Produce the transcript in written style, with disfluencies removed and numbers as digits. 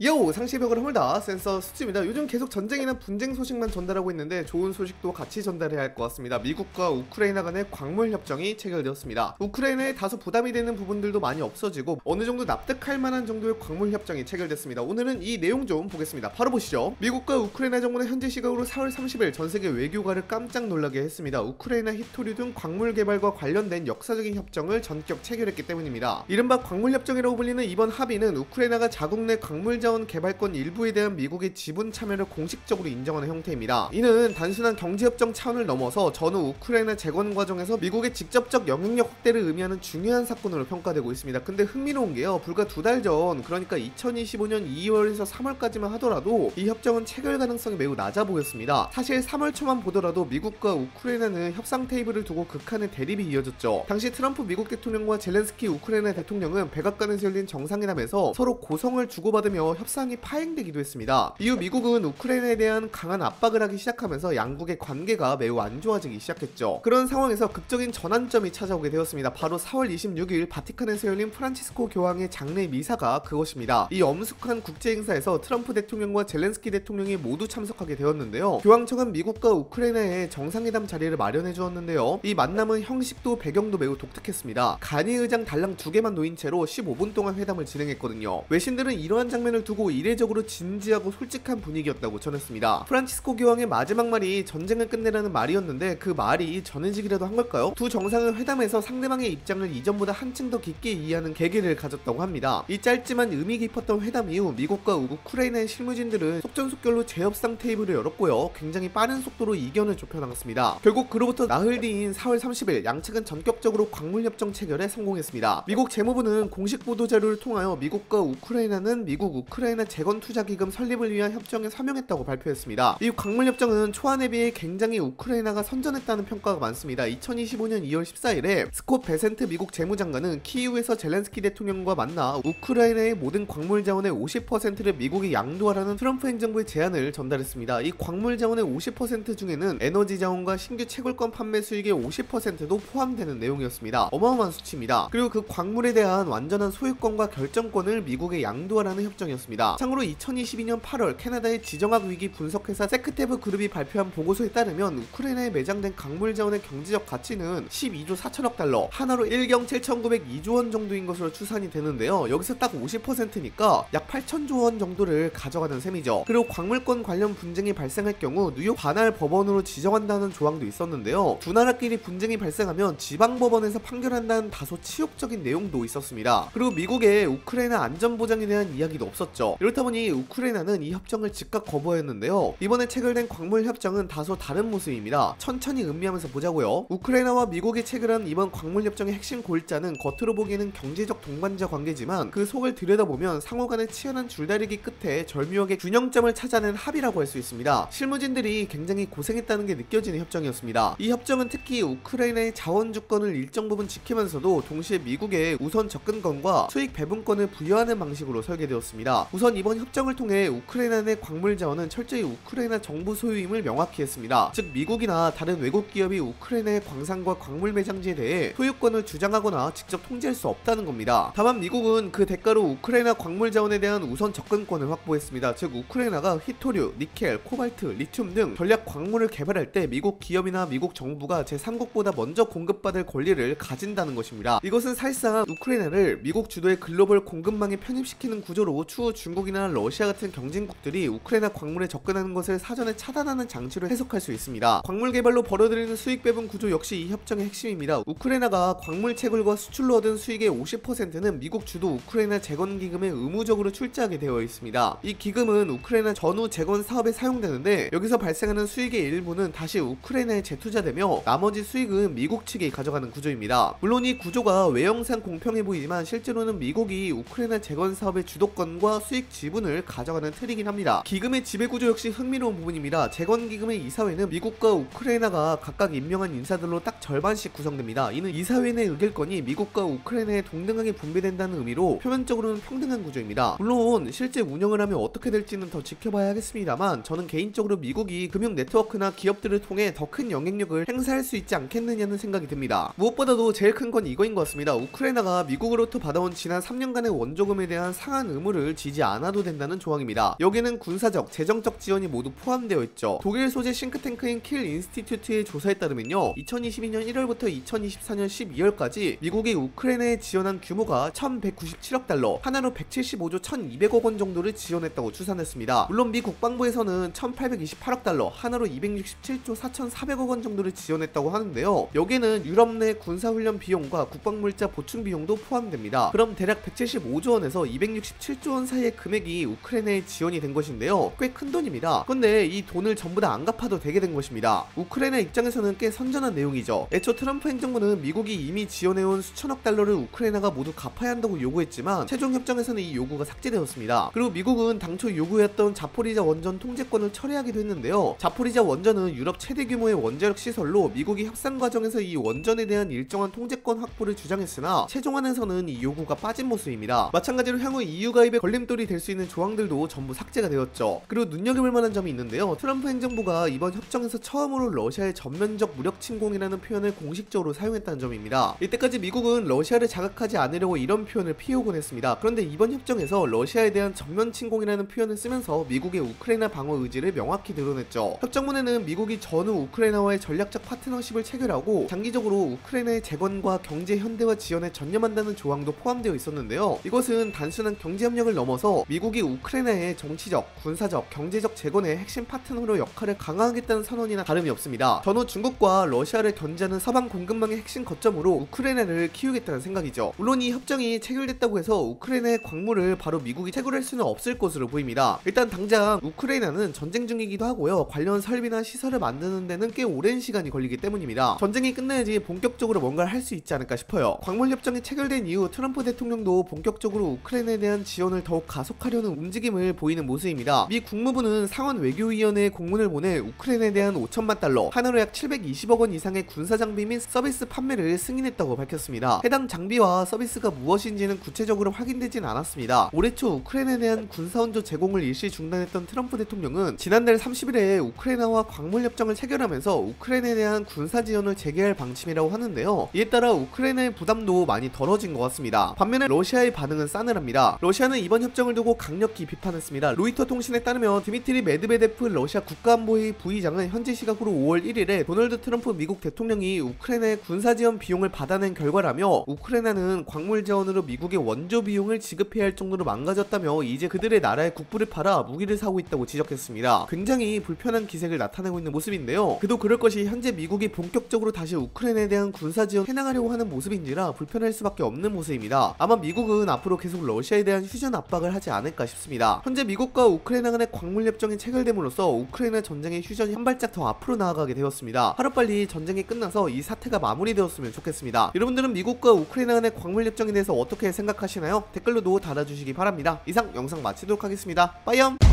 요! 상시벽을 헐다 센서 수지입니다. 요즘 계속 전쟁이나 분쟁 소식만 전달하고 있는데 좋은 소식도 같이 전달해야 할 것 같습니다. 미국과 우크라이나 간의 광물 협정이 체결되었습니다. 우크라이나에 다소 부담이 되는 부분들도 많이 없어지고 어느 정도 납득할 만한 정도의 광물 협정이 체결됐습니다. 오늘은 이 내용 좀 보겠습니다. 바로 보시죠. 미국과 우크라이나 정부는 현지 시각으로 4월 30일 전세계 외교가를 깜짝 놀라게 했습니다. 우크라이나 히토류 등 광물 개발과 관련된 역사적인 협정을 전격 체결했기 때문입니다. 이른바 광물 협정이라고 불리는 이번 합의는 우크라이나가 자국 내 광물 자원 개발권 일부에 대한 미국의 지분 참여를 공식적으로 인정하는 형태입니다. 이는 단순한 경제협정 차원을 넘어서 전후 우크라이나 재건 과정에서 미국의 직접적 영향력 확대를 의미하는 중요한 사건으로 평가되고 있습니다. 근데 흥미로운 게요, 불과 2달 전, 그러니까 2025년 2월에서 3월까지만 하더라도 이 협정은 체결 가능성이 매우 낮아 보였습니다. 사실 3월 초만 보더라도 미국과 우크라이나는 협상 테이블을 두고 극한의 대립이 이어졌죠. 당시 트럼프 미국 대통령과 젤렌스키 우크라이나 대통령은 백악관에서 열린 정상회담에서 서로 고성을 주고받으며 협상이 파행되기도 했습니다. 이후 미국은 우크라이나에 대한 강한 압박을 하기 시작하면서 양국의 관계가 매우 안 좋아지기 시작했죠. 그런 상황에서 극적인 전환점이 찾아오게 되었습니다. 바로 4월 26일 바티칸에서 열린 프란치스코 교황의 장례 미사가 그것입니다. 이 엄숙한 국제 행사에서 트럼프 대통령과 젤렌스키 대통령이 모두 참석하게 되었는데요. 교황 측은 미국과 우크라이나의 정상회담 자리를 마련해 주었는데요. 이 만남은 형식도 배경도 매우 독특했습니다. 간이의장 달랑 2개만 놓인 채로 15분 동안 회담을 진행했거든요. 외신들은 이러한 장면을 두고 이례적으로 진지하고 솔직한 분위기였다고 전했습니다. 프란치스코 교황의 마지막 말이 전쟁을 끝내라는 말이었는데 그 말이 전해지기라도 한 걸까요? 두 정상은 회담에서 상대방의 입장을 이전보다 한층 더 깊게 이해하는 계기를 가졌다고 합니다. 이 짧지만 의미 깊었던 회담 이후 미국과 우크라이나의 실무진들은 속전속결로 재협상 테이블을 열었고요. 굉장히 빠른 속도로 이견을 좁혀나갔습니다. 결국 그로부터 나흘 뒤인 4월 30일 양측은 전격적으로 광물협정 체결에 성공했습니다. 미국 재무부는 공식 보도자료를 통하여 미국과 우크라이나는 미국 우크라이나 재건투자기금 설립을 위한 협정에 서명했다고 발표했습니다. 이 광물협정은 초안에 비해 굉장히 우크라이나가 선전했다는 평가가 많습니다. 2025년 2월 14일에 스콧 베센트 미국 재무장관은 키이우에서 젤렌스키 대통령과 만나 우크라이나의 모든 광물 자원의 50%를 미국이 양도하라는 트럼프 행정부의 제안을 전달했습니다. 이 광물 자원의 50% 중에는 에너지 자원과 신규 채굴권 판매 수익의 50%도 포함되는 내용이었습니다. 어마어마한 수치입니다. 그리고 그 광물에 대한 완전한 소유권과 결정권을 미국에 양도하라는 협정이었습니다. 참고로 2022년 8월 캐나다의 지정학 위기 분석회사 세크테브 그룹이 발표한 보고서에 따르면 우크라이나에 매장된 광물 자원의 경제적 가치는 12조 4천억 달러, 하나로 1경 7,902조 원 정도인 것으로 추산이 되는데요. 여기서 딱 50%니까 약 8천조 원 정도를 가져가는 셈이죠. 그리고 광물권 관련 분쟁이 발생할 경우 뉴욕 관할 법원으로 지정한다는 조항도 있었는데요. 두 나라끼리 분쟁이 발생하면 지방법원에서 판결한다는 다소 치욕적인 내용도 있었습니다. 그리고 미국의 우크라이나 안전보장에 대한 이야기도 없었죠. 이렇다 보니 우크라이나는 이 협정을 즉각 거부했는데요. 이번에 체결된 광물 협정은 다소 다른 모습입니다. 천천히 음미하면서 보자고요. 우크라이나와 미국이 체결한 이번 광물 협정의 핵심 골자는 겉으로 보기에는 경제적 동반자 관계지만 그 속을 들여다보면 상호 간의 치열한 줄다리기 끝에 절묘하게 균형점을 찾아낸 합의라고 할 수 있습니다. 실무진들이 굉장히 고생했다는 게 느껴지는 협정이었습니다. 이 협정은 특히 우크라이나의 자원 주권을 일정 부분 지키면서도 동시에 미국의 우선 접근권과 수익 배분권을 부여하는 방식으로 설계되었습니다. 우선 이번 협정을 통해 우크라이나 내 광물 자원은 철저히 우크라이나 정부 소유임을 명확히 했습니다. 즉 미국이나 다른 외국 기업이 우크라이나의 광산과 광물 매장지에 대해 소유권을 주장하거나 직접 통제할 수 없다는 겁니다. 다만 미국은 그 대가로 우크라이나 광물 자원에 대한 우선 접근권을 확보했습니다. 즉 우크라이나가 히토류, 니켈, 코발트, 리튬 등 전략 광물을 개발할 때 미국 기업이나 미국 정부가 제3국보다 먼저 공급받을 권리를 가진다는 것입니다. 이것은 사실상 우크라이나를 미국 주도의 글로벌 공급망에 편입시키는 구조로 추후 중국이나 러시아 같은 경쟁국들이 우크라이나 광물에 접근하는 것을 사전에 차단하는 장치로 해석할 수 있습니다. 광물 개발로 벌어들이는 수익 배분 구조 역시 이 협정의 핵심입니다. 우크라이나가 광물 채굴과 수출로 얻은 수익의 50%는 미국 주도 우크라이나 재건 기금에 의무적으로 출자하게 되어 있습니다. 이 기금은 우크라이나 전후 재건 사업에 사용되는데 여기서 발생하는 수익의 일부는 다시 우크라이나에 재투자되며 나머지 수익은 미국 측이 가져가는 구조입니다. 물론 이 구조가 외형상 공평해 보이지만 실제로는 미국이 우크라이나 재건 사업의 주도권과 수익 지분을 가져가는 틀이긴 합니다. 기금의 지배구조 역시 흥미로운 부분입니다. 재건기금의 이사회는 미국과 우크라이나가 각각 임명한 인사들로 딱 절반씩 구성됩니다. 이는 이사회 내 의결권이 미국과 우크라이나에 동등하게 분배된다는 의미로 표면적으로는 평등한 구조입니다. 물론 실제 운영을 하면 어떻게 될지는 더 지켜봐야 하겠습니다만 저는 개인적으로 미국이 금융 네트워크나 기업들을 통해 더 큰 영향력을 행사할 수 있지 않겠느냐는 생각이 듭니다. 무엇보다도 제일 큰 건 이거인 것 같습니다. 우크라이나가 미국으로부터 받아온 지난 3년간의 원조금에 대한 상한 의무를 지지 않아도 된다는 조항입니다. 여기는 군사적, 재정적 지원이 모두 포함되어 있죠. 독일 소재 싱크탱크인 킬 인스티튜트의 조사에 따르면요, 2022년 1월부터 2024년 12월까지 미국이 우크라이나에 지원한 규모가 1197억 달러, 하나로 175조 1200억 원 정도를 지원했다고 추산했습니다. 물론 미 국방부에서는 1828억 달러, 하나로 267조 4400억 원 정도를 지원했다고 하는데요. 여기에는 유럽 내 군사훈련 비용과 국방물자 보충 비용도 포함됩니다. 그럼 대략 175조 원에서 267조 원 사이의 금액이 우크라이나에 지원이 된 것인데요. 꽤 큰 돈입니다. 그런데 이 돈을 전부 다 안 갚아도 되게 된 것입니다. 우크라이나 입장에서는 꽤 선전한 내용이죠. 애초 트럼프 행정부는 미국이 이미 지원해온 수천억 달러를 우크라이나가 모두 갚아야 한다고 요구했지만 최종 협정에서는 이 요구가 삭제되었습니다. 그리고 미국은 당초 요구했던 자포리자 원전 통제권을 철회하기도 했는데요. 자포리자 원전은 유럽 최대 규모의 원자력 시설로 미국이 협상 과정에서 이 원전에 대한 일정한 통제권 확보를 주장했으나 최종안에서는 이 요구가 빠진 모습입니다. 마찬가지로 향후 EU 가입에 걸림돌이 될 수 있는 조항들도 전부 삭제가 되었죠. 그리고 눈여겨볼 만한 점이 있는데요. 트럼프 행정부가 이번 협정에서 처음으로 러시아의 전면적 무력 침공이라는 표현을 공식적으로 사용했다는 점입니다. 이때까지 미국은 러시아를 자극하지 않으려고 이런 표현을 피해오곤 했습니다. 그런데 이번 협정에서 러시아에 대한 전면 침공이라는 표현을 쓰면서 미국의 우크라이나 방어 의지를 명확히 드러냈죠. 협정문에는 미국이 전후 우크라이나와의 전략적 파트너십을 체결하고 장기적으로 우크라이나의 재건과 경제 현대화 지원에 전념한다는 조항도 포함되어 있었는데요. 이것은 단순한 경제협력을 넘어서 미국이 우크라이나의 정치적, 군사적, 경제적 재건의 핵심 파트너로 역할을 강화하겠다는 선언이나 다름이 없습니다. 전후 중국과 러시아를 견제하는 서방 공급망의 핵심 거점으로 우크라이나를 키우겠다는 생각이죠. 물론 이 협정이 체결됐다고 해서 우크라이나의 광물을 바로 미국이 채굴할 수는 없을 것으로 보입니다. 일단 당장 우크라이나는 전쟁 중이기도 하고요. 관련 설비나 시설을 만드는 데는 꽤 오랜 시간이 걸리기 때문입니다. 전쟁이 끝나야지 본격적으로 뭔가를 할 수 있지 않을까 싶어요. 광물 협정이 체결된 이후 트럼프 대통령도 본격적으로 우크라이나에 대한 지원을 더욱 가속하려는 움직임을 보이는 모습입니다. 미 국무부는 상원 외교위원회에 공문을 보내 우크라이나에 대한 5천만 달러, 하나로 약 720억 원 이상의 군사장비 및 서비스 판매를 승인했다고 밝혔습니다. 해당 장비와 서비스가 무엇인지는 구체적으로 확인되진 않았습니다. 올해 초 우크라이나에 대한 군사원조 제공을 일시 중단했던 트럼프 대통령은 지난달 30일에 우크라이나와 광물 협정을 체결하면서 우크라이나에 대한 군사 지원을 재개할 방침이라고 하는데요. 이에 따라 우크라이나의 부담도 많이 덜어진 것 같습니다. 반면에 러시아의 반응은 싸늘합니다. 러시아는 이번 협정을 두고 강력히 비판했습니다. 로이터 통신에 따르면 드미트리 메드베데프 러시아 국가안보회의 부의장은 현지 시각으로 5월 1일에 도널드 트럼프 미국 대통령이 우크라이나의 군사 지원 비용을 받아낸 결과라며 우크라이나는 광물 자원으로 미국의 원조 비용을 지급해야 할 정도로 망가졌다며 이제 그들의 나라의 국부를 팔아 무기를 사고 있다고 지적했습니다. 굉장히 불편한 기색을 나타내고 있는 모습인데요. 그도 그럴 것이 현재 미국이 본격적으로 다시 우크라이나에 대한 군사 지원 해나가려고 하는 모습인지라 불편할 수밖에 없는 모습입니다. 아마 미국은 앞으로 계속 러시아에 대한 휴전 압박을 하지 않을까 싶습니다. 현재 미국과 우크라이나 간의 광물 협정이 체결됨으로써 우크라이나 전쟁의 휴전이 한 발짝 더 앞으로 나아가게 되었습니다. 하루빨리 전쟁이 끝나서 이 사태가 마무리되었으면 좋겠습니다. 여러분들은 미국과 우크라이나 간의 광물 협정에 대해서 어떻게 생각하시나요? 댓글로도 달아주시기 바랍니다. 이상 영상 마치도록 하겠습니다. 빠이염!